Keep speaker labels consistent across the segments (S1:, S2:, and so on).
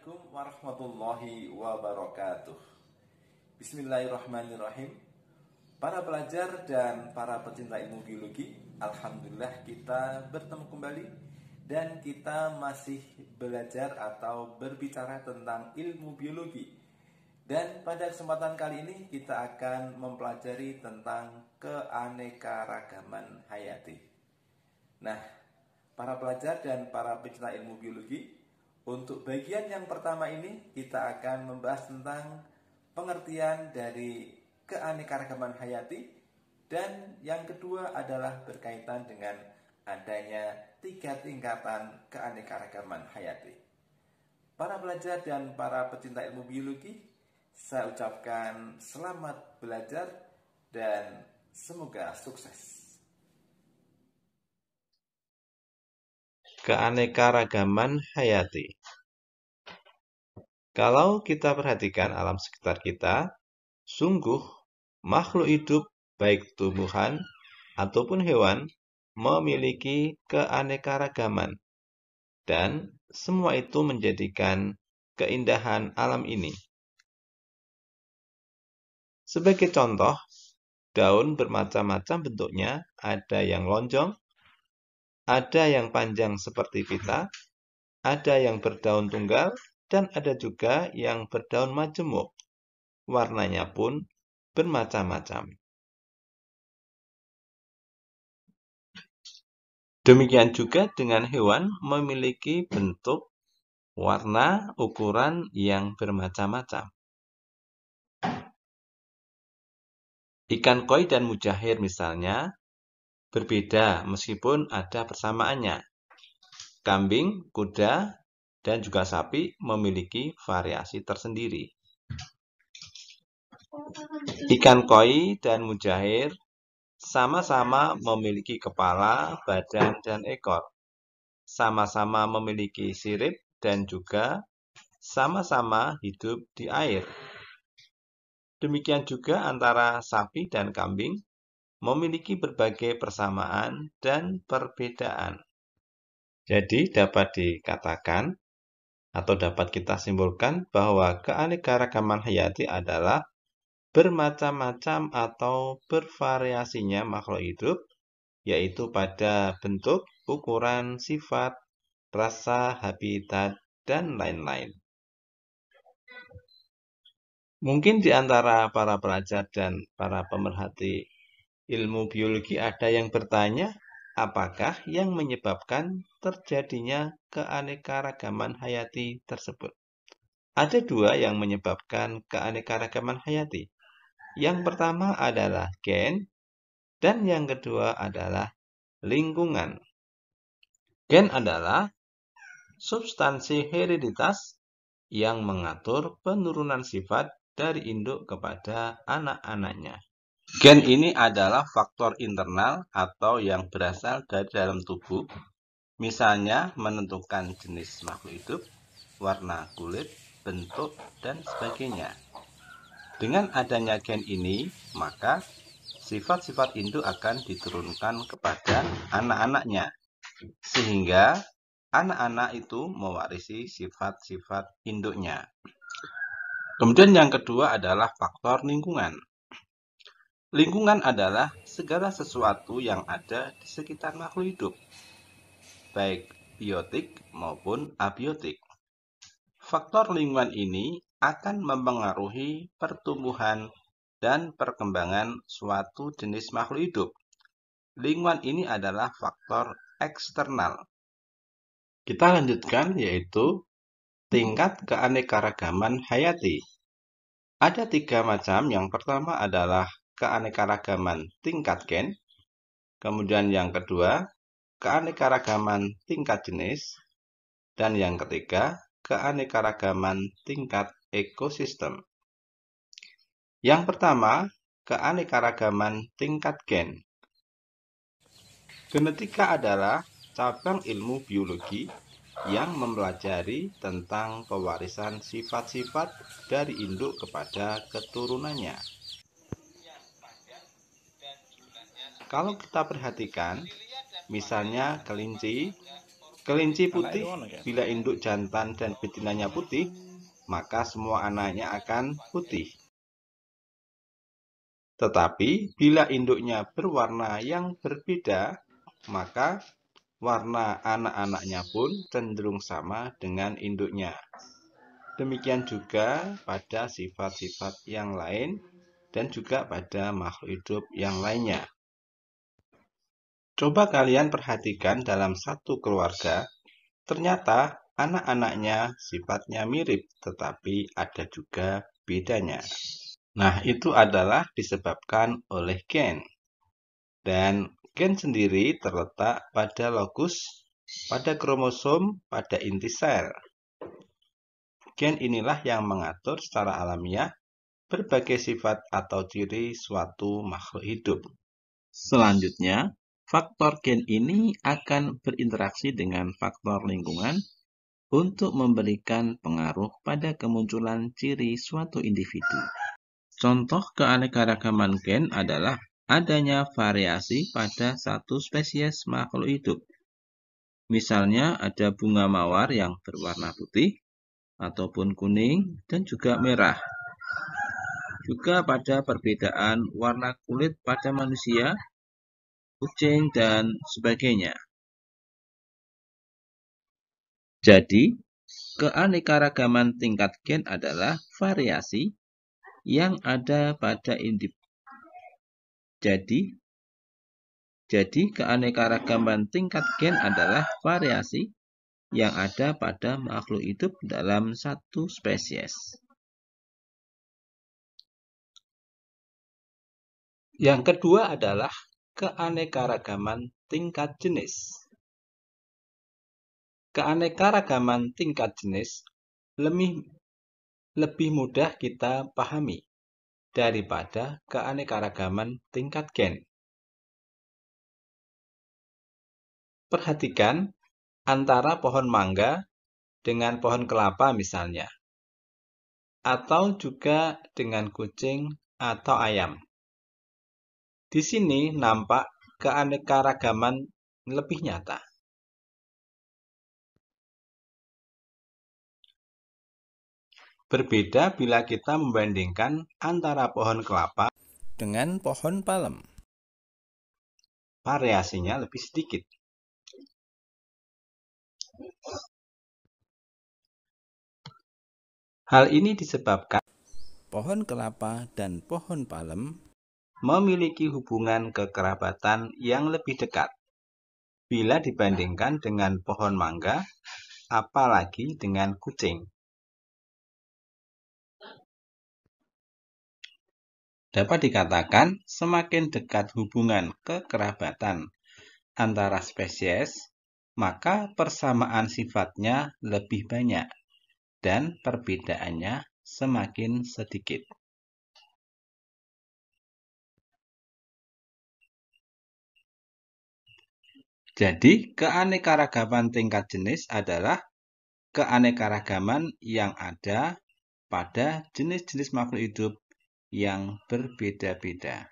S1: Assalamualaikum warahmatullahi wabarakatuh. Bismillahirrahmanirrahim. Para pelajar dan para pecinta ilmu biologi, alhamdulillah kita bertemu kembali dan kita masih belajar atau berbicara tentang ilmu biologi. Dan pada kesempatan kali ini kita akan mempelajari tentang keanekaragaman hayati. Nah, para pelajar dan para pecinta ilmu biologi, untuk bagian yang pertama ini kita akan membahas tentang pengertian dari keanekaragaman hayati, dan yang kedua adalah berkaitan dengan adanya 3 tingkatan keanekaragaman hayati. Para pelajar dan para pecinta ilmu biologi, saya ucapkan selamat belajar dan semoga sukses.
S2: Keanekaragaman hayati. Kalau kita perhatikan alam sekitar kita, sungguh makhluk hidup baik tumbuhan ataupun hewan memiliki keanekaragaman, dan semua itu menjadikan keindahan alam ini. Sebagai contoh, daun bermacam-macam bentuknya, ada yang lonjong, ada yang panjang seperti pita, ada yang berdaun tunggal, dan ada juga yang berdaun majemuk. Warnanya pun bermacam-macam. Demikian juga dengan hewan memiliki bentuk, warna, ukuran yang bermacam-macam. Ikan koi dan mujahir misalnya berbeda meskipun ada persamaannya. Kambing, kuda, dan juga sapi memiliki variasi tersendiri. Ikan koi dan mujahir sama-sama memiliki kepala, badan, dan ekor. Sama-sama memiliki sirip dan juga sama-sama hidup di air. Demikian juga antara sapi dan kambing memiliki berbagai persamaan dan perbedaan. Jadi dapat dikatakan atau dapat kita simpulkan bahwa keanekaragaman hayati adalah bermacam-macam atau bervariasinya makhluk hidup, yaitu pada bentuk, ukuran, sifat, rasa, habitat, dan lain-lain. Mungkin di antara para pelajar dan para pemerhati ilmu biologi ada yang bertanya, apakah yang menyebabkan terjadinya keanekaragaman hayati tersebut? Ada 2 yang menyebabkan keanekaragaman hayati. Yang pertama adalah gen, dan yang kedua adalah lingkungan. Gen adalah substansi hereditas yang mengatur penurunan sifat dari induk kepada anak-anaknya. Gen ini adalah faktor internal atau yang berasal dari dalam tubuh, misalnya menentukan jenis makhluk hidup, warna kulit, bentuk, dan sebagainya. Dengan adanya gen ini, maka sifat-sifat induk akan diturunkan kepada anak-anaknya, sehingga anak-anak itu mewarisi sifat-sifat induknya. Kemudian yang kedua adalah faktor lingkungan. Lingkungan adalah segala sesuatu yang ada di sekitar makhluk hidup, baik biotik maupun abiotik. Faktor lingkungan ini akan mempengaruhi pertumbuhan dan perkembangan suatu jenis makhluk hidup. Lingkungan ini adalah faktor eksternal. Kita lanjutkan, yaitu tingkat keanekaragaman hayati. Ada 3 macam. Yang pertama adalah keanekaragaman tingkat gen. Kemudian yang kedua, keanekaragaman tingkat jenis. Dan yang ketiga, keanekaragaman tingkat ekosistem. Yang pertama, keanekaragaman tingkat gen. Genetika adalah cabang ilmu biologi yang mempelajari tentang pewarisan sifat-sifat dari induk kepada keturunannya. Kalau kita perhatikan, misalnya kelinci Kelinci putih, bila induk jantan dan betinanya putih, maka semua anaknya akan putih. Tetapi bila induknya berwarna yang berbeda, maka warna anak-anaknya pun cenderung sama dengan induknya. Demikian juga pada sifat-sifat yang lain dan juga pada makhluk hidup yang lainnya. Coba kalian perhatikan dalam satu keluarga, ternyata anak-anaknya sifatnya mirip, tetapi ada juga bedanya. Nah, itu adalah disebabkan oleh gen. Dan gen sendiri terletak pada lokus, pada kromosom, pada inti sel. Gen inilah yang mengatur secara alamiah berbagai sifat atau ciri suatu makhluk hidup. Selanjutnya, faktor gen ini akan berinteraksi dengan faktor lingkungan untuk memberikan pengaruh pada kemunculan ciri suatu individu. Contoh keanekaragaman gen adalah adanya variasi pada satu spesies makhluk hidup. Misalnya ada bunga mawar yang berwarna putih, ataupun kuning, dan juga merah. Juga pada perbedaan warna kulit pada manusia, kucing, dan sebagainya. Jadi, keanekaragaman tingkat gen adalah variasi yang ada pada individu. Jadi, keanekaragaman tingkat gen adalah variasi yang ada pada makhluk hidup dalam satu spesies. Yang kedua adalah keanekaragaman tingkat jenis. Keanekaragaman tingkat jenis lebih mudah kita pahami daripada keanekaragaman tingkat gen. Perhatikan antara pohon mangga dengan pohon kelapa misalnya, atau juga dengan kucing atau ayam. Di sini nampak keanekaragaman lebih nyata. Berbeda bila kita membandingkan antara pohon kelapa
S1: dengan pohon palem.
S2: Variasinya lebih sedikit. Hal ini disebabkan
S1: pohon kelapa dan pohon palem
S2: memiliki hubungan kekerabatan yang lebih dekat bila dibandingkan dengan pohon mangga, apalagi dengan kucing. Dapat dikatakan semakin dekat hubungan kekerabatan antara spesies, maka persamaan sifatnya lebih banyak dan perbedaannya semakin sedikit. Jadi, keanekaragaman tingkat jenis adalah keanekaragaman yang ada pada jenis-jenis makhluk hidup yang berbeda-beda.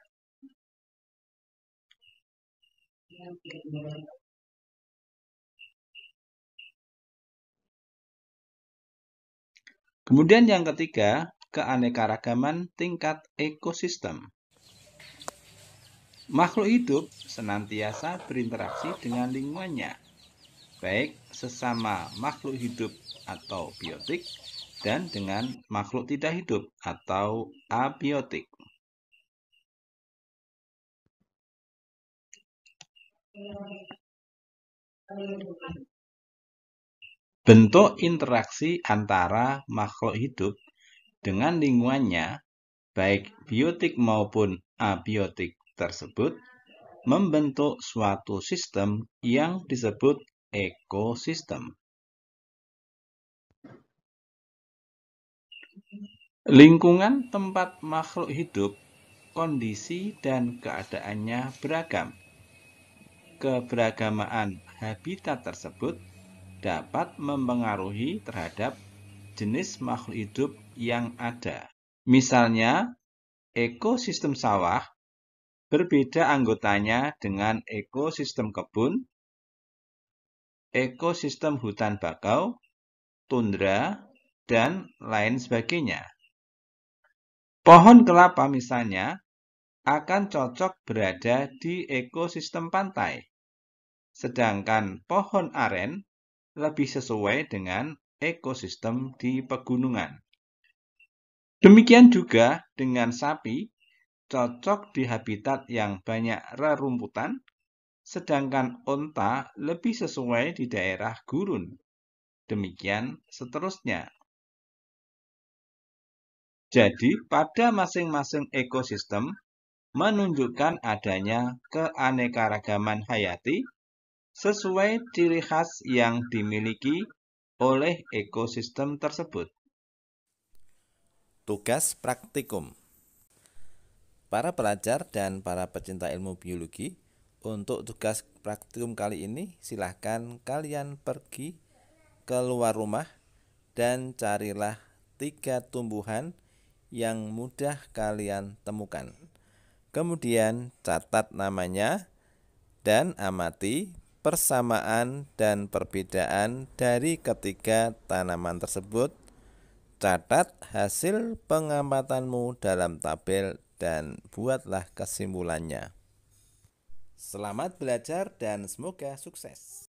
S2: Kemudian yang ketiga, keanekaragaman tingkat ekosistem. Makhluk hidup senantiasa berinteraksi dengan lingkungannya, baik sesama makhluk hidup atau biotik dan dengan makhluk tidak hidup atau abiotik. Bentuk interaksi antara makhluk hidup dengan lingkungannya, baik biotik maupun abiotik tersebut, membentuk suatu sistem yang disebut ekosistem. Lingkungan tempat makhluk hidup, kondisi dan keadaannya beragam. Keberagamaan habitat tersebut dapat mempengaruhi terhadap jenis makhluk hidup yang ada. Misalnya, ekosistem sawah berbeda anggotanya dengan ekosistem kebun, ekosistem hutan bakau, tundra, dan lain sebagainya. Pohon kelapa misalnya akan cocok berada di ekosistem pantai, sedangkan pohon aren lebih sesuai dengan ekosistem di pegunungan. Demikian juga dengan sapi, cocok di habitat yang banyak rerumputan, sedangkan onta lebih sesuai di daerah gurun. Demikian seterusnya. Jadi, pada masing-masing ekosistem menunjukkan adanya keanekaragaman hayati sesuai ciri khas yang dimiliki oleh ekosistem tersebut.
S1: Tugas praktikum. Para pelajar dan para pecinta ilmu biologi, untuk tugas praktikum kali ini silahkan kalian pergi keluar rumah dan carilah 3 tumbuhan yang mudah kalian temukan. Kemudian catat namanya dan amati persamaan dan perbedaan dari ketiga tanaman tersebut. Catat hasil pengamatanmu dalam tabel dan buatlah kesimpulannya. Selamat belajar dan semoga sukses.